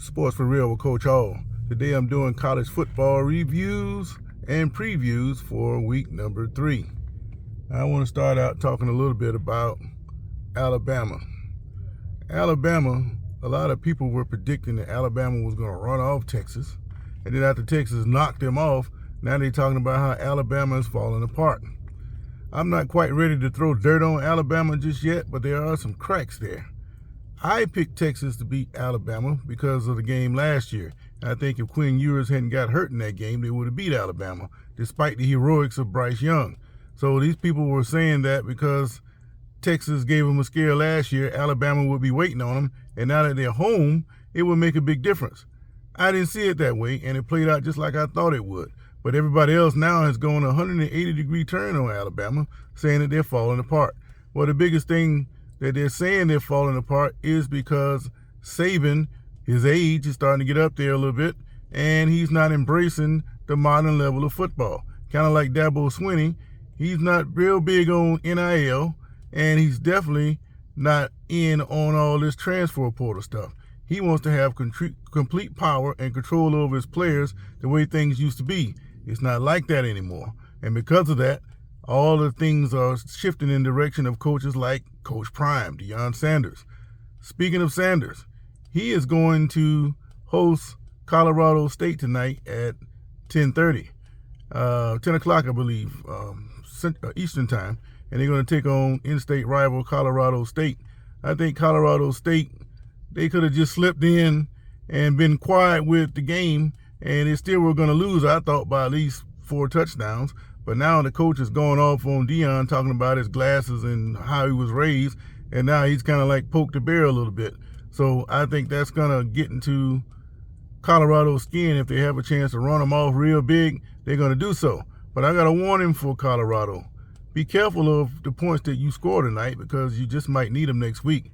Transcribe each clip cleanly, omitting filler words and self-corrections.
Sports for Real with Coach Hall. Today I'm doing college football reviews and previews for week number 3. I want to start out talking a little bit about Alabama. Alabama, a lot of people were predicting that Alabama was going to run off Texas. And then after Texas knocked them off, now they're talking about how Alabama is falling apart. I'm not quite ready to throw dirt on Alabama just yet, but there are some cracks there. I picked Texas to beat Alabama because of the game last year. I think if Quinn Ewers hadn't got hurt in that game, they would have beat Alabama, despite the heroics of Bryce Young. So these people were saying that because Texas gave them a scare last year, Alabama would be waiting on them, and now that they're home, it would make a big difference. I didn't see it that way, and it played out just like I thought it would. But everybody else now has gone a 180-degree turn on Alabama, saying that they're falling apart. Well, the biggest thing that they're saying they're falling apart is because Saban, his age is starting to get up there a little bit, and he's not embracing the modern level of football. Kind of like Dabo Swinney, he's not real big on NIL, and he's definitely not in on all this transfer portal stuff. He wants to have complete power and control over his players the way things used to be. It's not like that anymore. And because of that, all the things are shifting in the direction of coaches like Coach Prime, Deion Sanders. Speaking of Sanders, he is going to host Colorado State tonight at 10:30, 10 o'clock, I believe, Eastern time. And they're going to take on in-state rival Colorado State. I think Colorado State, they could have just slipped in and been quiet with the game, and they still were going to lose, I thought, by at least 4 touchdowns. But now the coach is going off on Deion, talking about his glasses and how he was raised, and now he's kind of like poked the bear a little bit. So I think that's going to get into Colorado's skin. If they have a chance to run them off real big, they're going to do so. But I got a warning for Colorado. Be careful of the points that you score tonight, because you just might need them next week.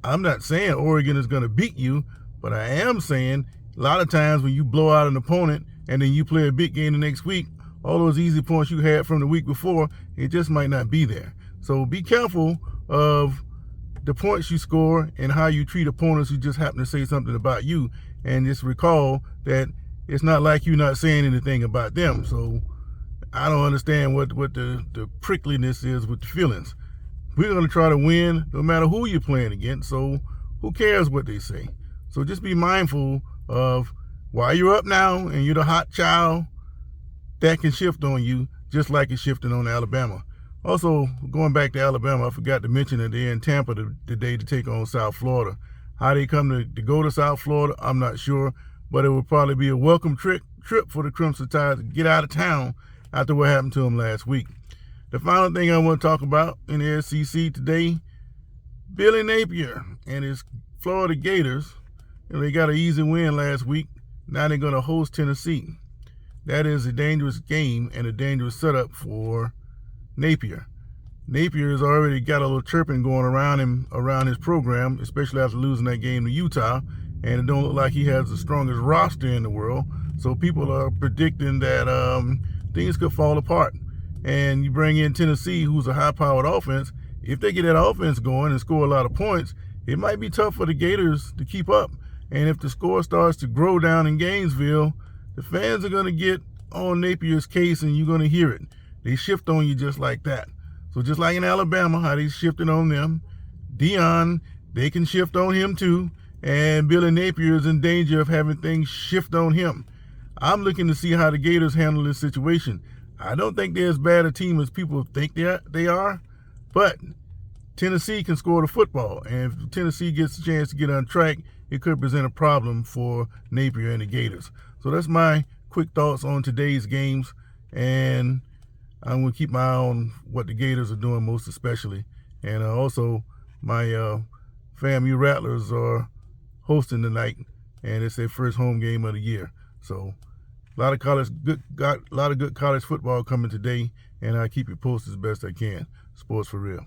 I'm not saying Oregon is going to beat you, but I am saying a lot of times when you blow out an opponent and then you play a big game the next week, all those easy points you had from the week before, it just might not be there. So be careful of the points you score and how you treat opponents who just happen to say something about you. And just recall that it's not like you're not saying anything about them. So I don't understand what the prickliness is with the feelings. We're going to try to win no matter who you're playing against. So who cares what they say? So just be mindful of why you're up now and you're the hot child. That can shift on you just like it's shifting on Alabama. Also, going back to Alabama, I forgot to mention that they're in Tampa today to take on South Florida. How they come to go to South Florida, I'm not sure, but it would probably be a welcome trip for the Crimson Tide to get out of town after what happened to them last week. The final thing I want to talk about in the SEC today, Billy Napier and his Florida Gators. They got an easy win last week. Now they're going to host Tennessee. That is a dangerous game and a dangerous setup for Napier. Napier has already got a little chirping going around him, around his program, especially after losing that game to Utah. And it don't look like he has the strongest roster in the world. So people are predicting that things could fall apart. And you bring in Tennessee, who's a high-powered offense. If they get that offense going and score a lot of points, it might be tough for the Gators to keep up. And if the score starts to grow down in Gainesville, the fans are going to get on Napier's case, and you're going to hear it. They shift on you just like that. So just like in Alabama, how they shifted on them, Deion, they can shift on him too. And Billy Napier is in danger of having things shift on him. I'm looking to see how the Gators handle this situation. I don't think they're as bad a team as people think they are, but Tennessee can score the football. And if Tennessee gets a chance to get on track, it could present a problem for Napier and the Gators. So that's my quick thoughts on today's games. And I'm going to keep my eye on what the Gators are doing most especially. And also my FAMU Rattlers are hosting tonight, and it's their first home game of the year. So a lot of good college football coming today, and I'll keep you posted as best I can. Sports for Real.